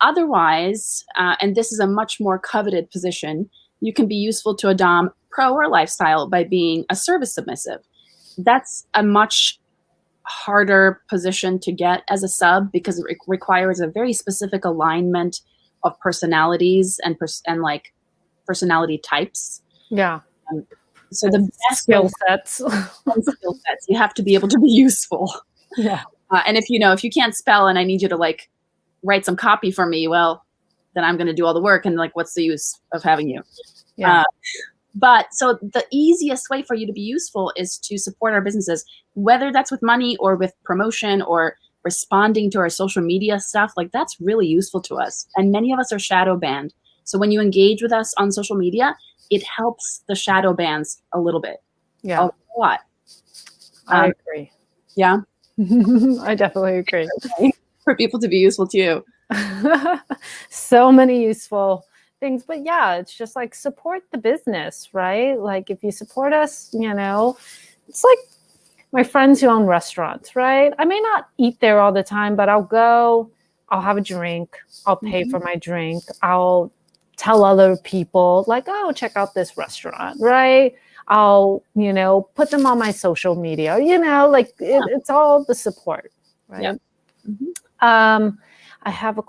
Speaker 2: Otherwise, and this is a much more coveted position, you can be useful to a dom pro or lifestyle by being a service submissive. That's a much harder position to get as a sub because it requires a very specific alignment of personalities and like personality types.
Speaker 1: Yeah.
Speaker 2: So the best
Speaker 1: skill sets.
Speaker 2: You have to be able to be useful.
Speaker 1: Yeah.
Speaker 2: And if you can't spell and I need you to like write some copy for me, well, then I'm going to do all the work, and like, what's the use of having you?
Speaker 1: Yeah.
Speaker 2: But so the easiest way for you to be useful is to support our businesses, whether that's with money or with promotion or responding to our social media stuff. Like that's really useful to us. And many of us are shadow banned. So when you engage with us on social media, it helps the shadow bans a little bit.
Speaker 1: Yeah.
Speaker 2: A lot.
Speaker 1: I agree.
Speaker 2: Yeah.
Speaker 1: I definitely agree.
Speaker 2: For people to be useful to you.
Speaker 1: So many useful things, but yeah, it's just like support the business, right? Like if you support us, it's like my friends who own restaurants, right? I may not eat there all the time, but I'll go, I'll have a drink, I'll pay for my drink, I'll tell other people like, oh, check out this restaurant, right? I'll, put them on my social media, like it's all the support, right?
Speaker 2: Yeah. Mm-hmm.
Speaker 1: I have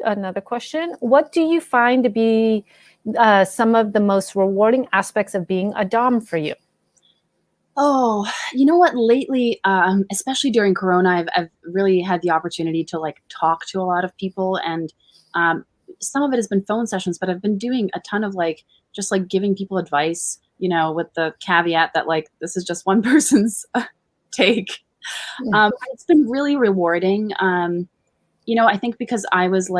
Speaker 1: another question. What do you find to be some of the most rewarding aspects of being a dom for you?
Speaker 2: Oh, you know what? Lately, especially during Corona, I've really had the opportunity to like talk to a lot of people, and some of it has been phone sessions, but I've been doing a ton of like just like giving people advice, with the caveat that like this is just one person's take. It's been really rewarding. I think because I was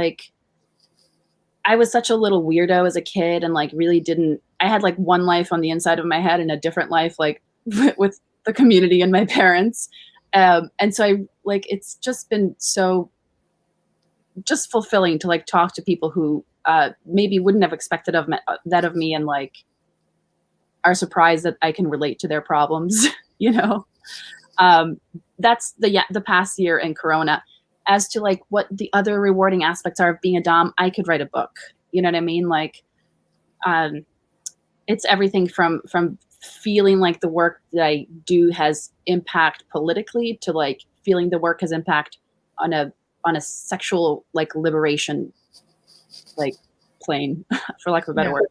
Speaker 2: such a little weirdo as a kid, and like really I had like one life on the inside of my head and a different life like with the community and my parents. And so it's just been so just fulfilling to like talk to people who maybe wouldn't have expected that of me, and like are surprised that I can relate to their problems, That's the past year in Corona. As to like what the other rewarding aspects are of being a dom, I could write a book. You know what I mean? Like, it's everything from feeling like the work that I do has impact politically to like feeling the work has impact on a sexual like liberation like plane, for lack of a better word.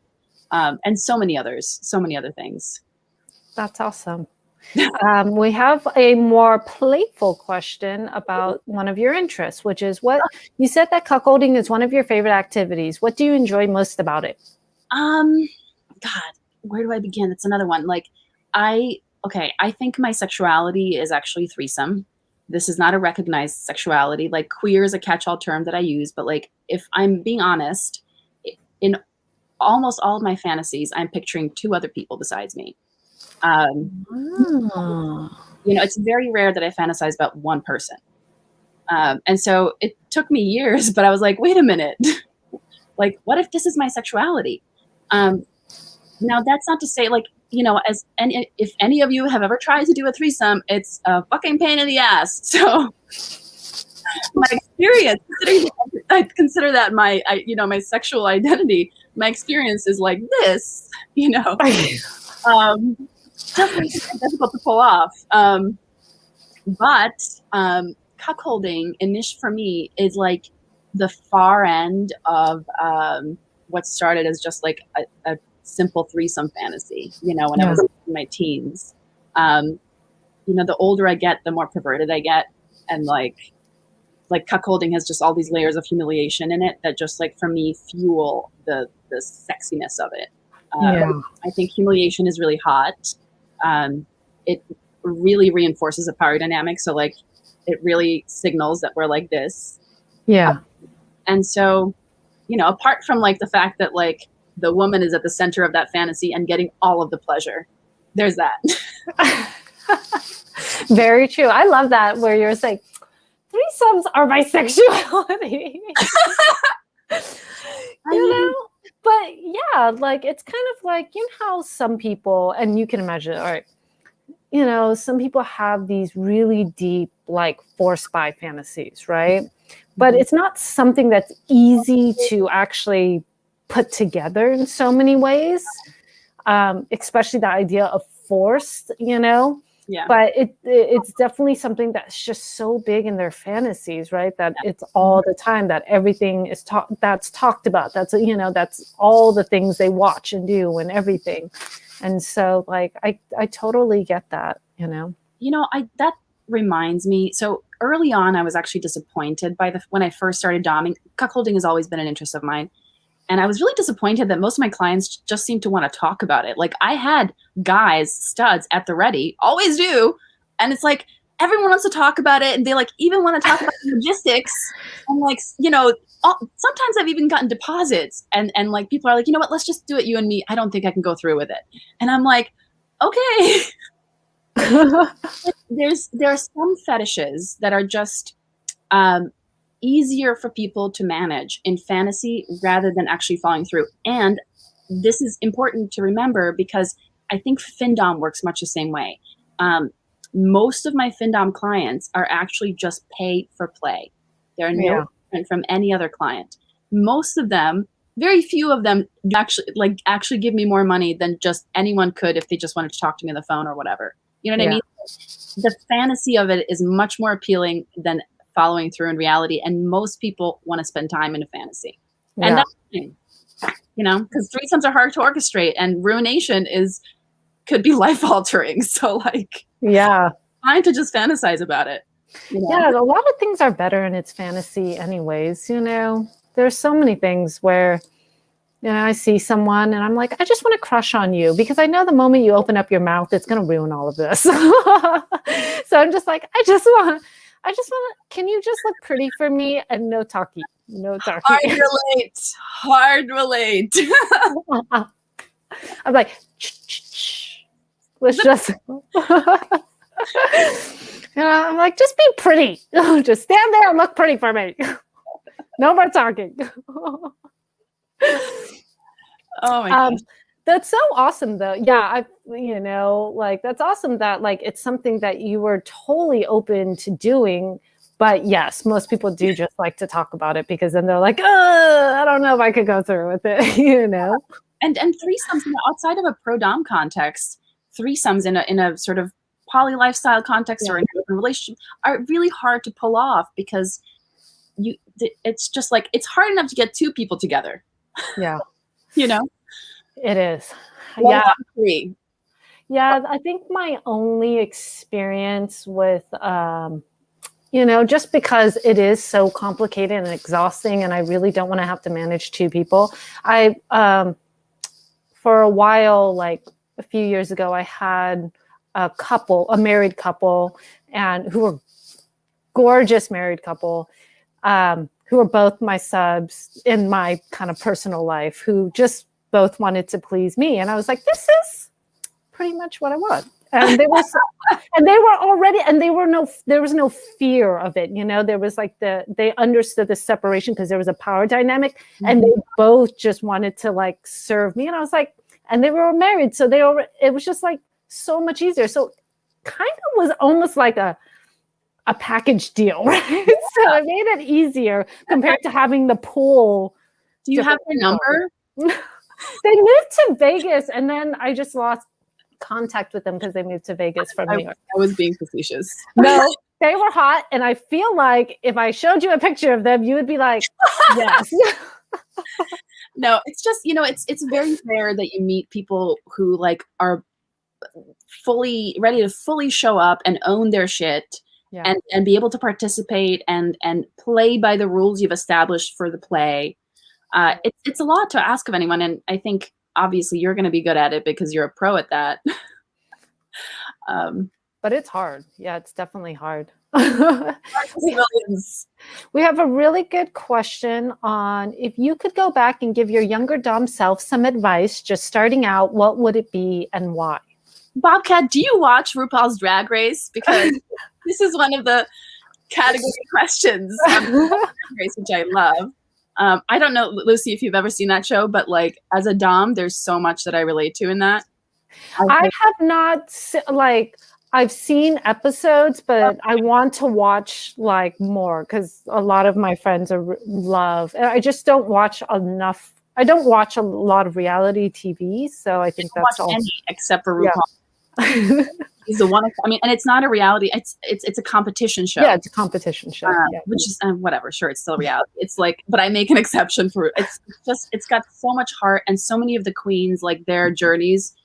Speaker 2: And so many other things.
Speaker 1: That's awesome. We have a more playful question about one of your interests, which is what you said that cuckolding is one of your favorite activities. What do you enjoy most about it?
Speaker 2: God, where do I begin? It's another one. Like, I think my sexuality is actually threesome. This is not a recognized sexuality. Like, queer is a catch-all term that I use, but like, if I'm being honest, in almost all of my fantasies, I'm picturing two other people besides me. It's very rare that I fantasize about one person. And so it took me years, but I was like, wait a minute. Like, what if this is my sexuality? Now that's not to say like, if any of you have ever tried to do a threesome, it's a fucking pain in the ass. So my experience, I consider that my sexual identity, my experience is like this, just difficult to pull off. But cuckolding for me is like the far end of what started as just like a simple threesome fantasy, when I was in my teens. The older I get, the more perverted I get. And like cuckolding has just all these layers of humiliation in it that just like for me fuel the sexiness of it. I think humiliation is really hot. It really reinforces a power dynamic. So like it really signals that we're like this. And so, apart from like the fact that like the woman is at the center of that fantasy and getting all of the pleasure, there's that.
Speaker 1: Very true. I love that where you're saying threesomes are my sexuality. But yeah, like it's kind of like, how some people, and you can imagine, all right, some people have these really deep, like forced by fantasies, right? But it's not something that's easy to actually put together in so many ways, especially the idea of forced, But it's definitely something that's just so big in their fantasies, right? That it's all the time, that everything is that's talked about. That's, that's all the things they watch and do and everything. And so like, I totally get that,
Speaker 2: that reminds me. So early on, I was actually disappointed when I first started doming. Cuckolding has always been an interest of mine. And I was really disappointed that most of my clients just seemed to want to talk about it. Like I had guys, studs at the ready, always do. And it's like, everyone wants to talk about it. And they like even want to talk about logistics. And like, sometimes I've even gotten deposits and like people are like, you know what, let's just do it, you and me. I don't think I can go through with it. And I'm like, okay. There are some fetishes that are just easier for people to manage in fantasy rather than actually following through. And this is important to remember because I think findom works much the same way. Most of my findom clients are actually just pay for play. They're no different from any other client. Most of them very few of them actually give me more money than just anyone could if they just wanted to talk to me on the phone or whatever. You know what I mean? The fantasy of it is much more appealing than following through in reality, and most people want to spend time in a fantasy. And that's the thing, you know, because threesomes are hard to orchestrate, and ruination could be life altering. So like, trying to just fantasize about it. You know?
Speaker 1: Yeah, a lot of things are better in its fantasy anyways, you know. There's so many things where, you know, I see someone and I'm like, I just want to crush on you because I know the moment you open up your mouth, it's going to ruin all of this. So I'm just like, I just want to, can you just look pretty for me? And no talkie.
Speaker 2: Hard relate.
Speaker 1: I'm like, let's just, I'm like, just be pretty. Just stand there and look pretty for me. No more talking.
Speaker 2: Oh my gosh.
Speaker 1: That's so awesome though. Yeah, that's awesome that like it's something that you were totally open to doing. But yes, most people do just like to talk about it because then they're like, I don't know if I could go through with it, you know.
Speaker 2: And threesomes, you know, outside of a pro-dom context, threesomes in a sort of poly lifestyle context or in a relationship are really hard to pull off because it's just like it's hard enough to get two people together.
Speaker 1: Yeah.
Speaker 2: You know?
Speaker 1: It is.
Speaker 2: Three.
Speaker 1: Yeah, I think my only experience with you know, just because it is so complicated and exhausting and I really don't want to have to manage two people. I for a while, like a few years ago, I had a married couple, and who were gorgeous married couple, who were both my subs in my kind of personal life, who just both wanted to please me. And I was like, this is pretty much what I want. And there was no fear of it. You know, there was like they understood the separation because there was a power dynamic, and they both just wanted to like serve me. And I was like, and they were married. So it was just like so much easier. So kind of was almost like a package deal, right? So it made it easier compared to having the pool.
Speaker 2: Do you have their number?
Speaker 1: They moved to Vegas, and then I just lost contact with them because they moved to Vegas from New York.
Speaker 2: I was being facetious.
Speaker 1: No, they were hot, and I feel like if I showed you a picture of them, you would be like, yes.
Speaker 2: No, it's just, you know, it's very rare that you meet people who like are fully ready to fully show up and own their shit. Yeah. And be able to participate and play by the rules you've established for the play. It's a lot to ask of anyone, and I think obviously you're going to be good at it because you're a pro at that.
Speaker 1: But it's hard. Yeah, it's definitely hard. We have a really good question on if you could go back and give your younger dom self some advice just starting out, what would it be and why?
Speaker 2: Bobcat, do you watch RuPaul's Drag Race? Because this is one of the category questions on Drag Race, which I love. I don't know, Lucy, if you've ever seen that show, but like as a dom, there's so much that I relate to in that.
Speaker 1: I have not, like, I've seen episodes, but I want to watch like more because a lot of my friends love, and I just don't watch enough. I don't watch a lot of reality TV, so I think that's all.
Speaker 2: Any except for RuPaul. Yeah. He's the one. I mean, and it's not a reality. It's a competition show.
Speaker 1: Yeah, it's a competition show.
Speaker 2: Which is whatever. Sure, it's still reality. It's like, but I make an exception for it. It's got so much heart, and so many of the queens, like their journeys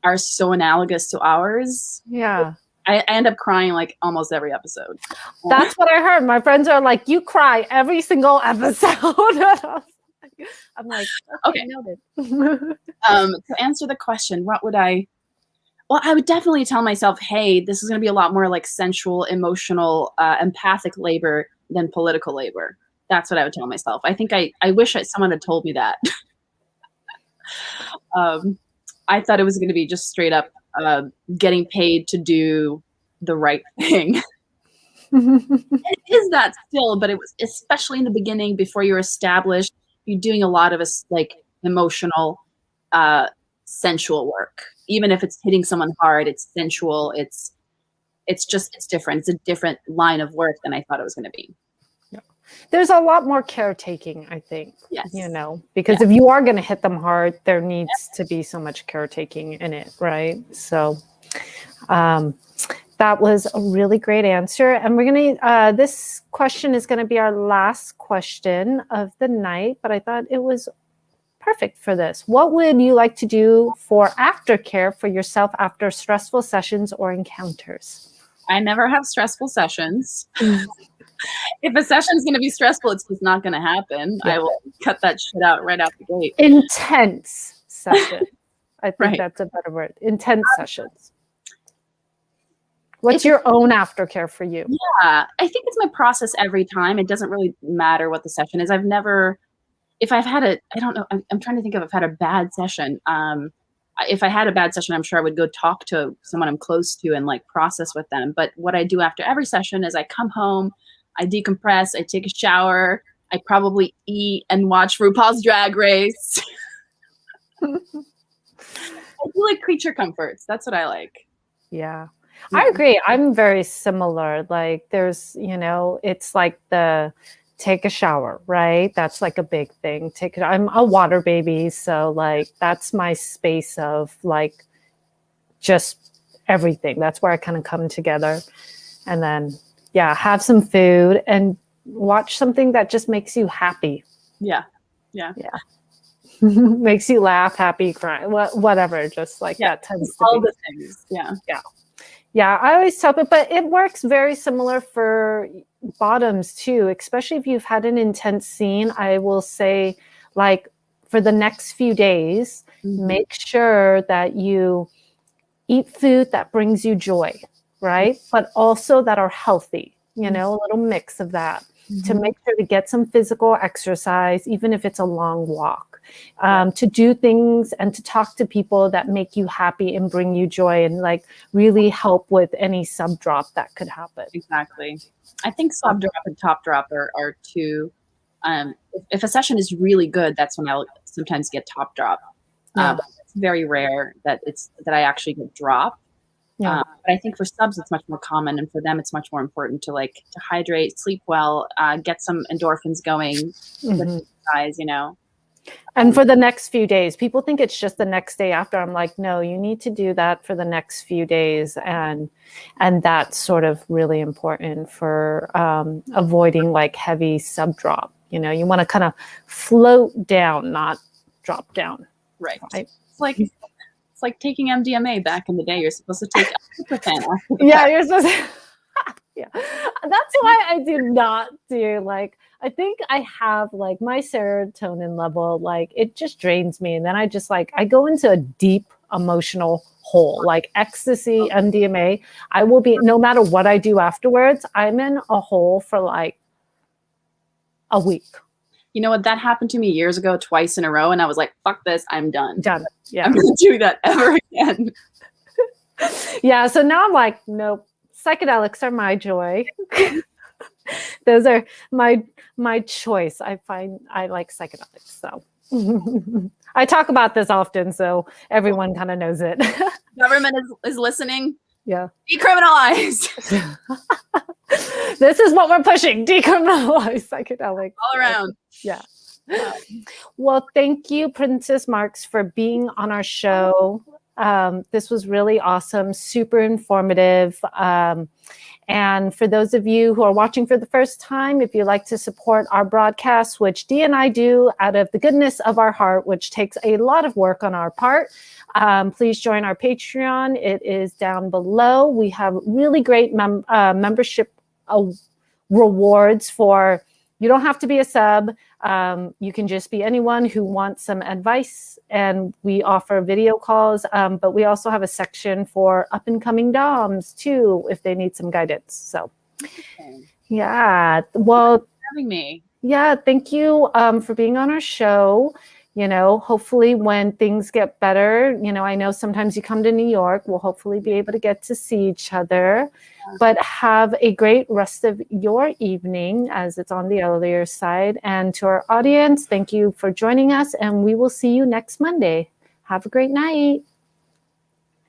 Speaker 2: are so analogous to ours.
Speaker 1: Yeah.
Speaker 2: I end up crying like almost every episode.
Speaker 1: That's what I heard. My friends are like, you cry every single episode. I'm like, okay. Noted.
Speaker 2: To answer the question, what would I? Well, I would definitely tell myself, hey, this is going to be a lot more like sensual, emotional, empathic labor than political labor. That's what I would tell myself. I think I wish someone had told me that. I thought it was going to be just straight up getting paid to do the right thing. It is that still, but it was especially in the beginning before you're established. You're doing a lot of like emotional, sensual work. Even if it's hitting someone hard, it's sensual. It's different. It's a different line of work than I thought it was going to be.
Speaker 1: Yeah. There's a lot more caretaking, I think.
Speaker 2: Yes.
Speaker 1: You know, because if you are going to hit them hard, there needs to be so much caretaking in it, right? So that was a really great answer. And we're going to, this question is going to be our last question of the night, but I thought it was perfect for this. What would you like to do for aftercare for yourself after stressful sessions or encounters?
Speaker 2: I never have stressful sessions. If a session is going to be stressful, it's just not going to happen. I will cut that shit out right out the gate.
Speaker 1: Intense sessions. I think that's a better word. Intense sessions. What's your own aftercare for you?
Speaker 2: Yeah, I think it's my process every time. It doesn't really matter what the session is. I've never, if I've had a, I don't know, I'm trying to think if I've had a bad session. If I had a bad session, I'm sure I would go talk to someone I'm close to and like process with them. But what I do after every session is I come home, I decompress, I take a shower, I probably eat and watch RuPaul's Drag Race. I do like creature comforts. That's what I like.
Speaker 1: Yeah. I agree. I'm very similar. Like there's, you know, it's like the take a shower, right? That's like a big thing. I'm a water baby. So like, that's my space of like, just everything. That's where I kind of come together. And then, have some food and watch something that just makes you happy. Yeah. Makes you laugh, happy, cry, whatever. Just like that tends to
Speaker 2: all
Speaker 1: be.
Speaker 2: the things.
Speaker 1: Yeah, I always tell it, but it works very similar for bottoms too, especially if you've had an intense scene. I will say, like, for the next few days, make sure that you eat food that brings you joy, right? But also that are healthy, you know, a little mix of that to make sure to get some physical exercise, even if it's a long walk. To do things and to talk to people that make you happy and bring you joy and like really help with any sub drop that could happen.
Speaker 2: Exactly. I think sub drop and top drop are two. If a session is really good, that's when I'll sometimes get top drop. It's very rare that I actually get drop. But I think for subs, it's much more common. And for them, it's much more important to hydrate, sleep well, get some endorphins going, exercise, you know.
Speaker 1: And for the next few days, people think it's just the next day after. I'm like, no, you need to do that for the next few days. And that's sort of really important for avoiding like heavy sub drop. You know, you want to kind of float down, not drop down.
Speaker 2: Right. It's like taking MDMA back in the day. You're supposed to take ibuprofen.
Speaker 1: You're supposed to. That's why I do not do like, I think I have like my serotonin level, like it just drains me. And then I just like, I go into a deep emotional hole, like ecstasy, MDMA. I will be, no matter what I do afterwards, I'm in a hole for like a week.
Speaker 2: You know what? That happened to me years ago, twice in a row. And I was like, fuck this. I'm done.
Speaker 1: Yeah.
Speaker 2: I'm going to do that ever again.
Speaker 1: So now I'm like, nope. Psychedelics are my joy. Those are my choice. I find I like psychedelics. So I talk about this often, so everyone kind of knows it.
Speaker 2: Government is listening.
Speaker 1: Yeah.
Speaker 2: Decriminalize.
Speaker 1: This is what we're pushing. Decriminalize psychedelics.
Speaker 2: All around.
Speaker 1: Yeah. Well, thank you, Princess Marx, for being on our show. This was really awesome, super informative. And for those of you who are watching for the first time, if you'd like to support our broadcast, which Dee and I do out of the goodness of our heart, which takes a lot of work on our part, please join our Patreon. It is down below. We have really great membership rewards for, you don't have to be a sub. You can just be anyone who wants some advice, and we offer video calls, but we also have a section for up and coming doms too, if they need some guidance. So well,
Speaker 2: thanks for having me.
Speaker 1: Thank you for being on our show. You know, hopefully when things get better, you know, I know sometimes you come to New York, we'll hopefully be able to get to see each other. But have a great rest of your evening, as it's on the earlier side. And to our audience, thank you for joining us, and we will see you next Monday. Have a great night.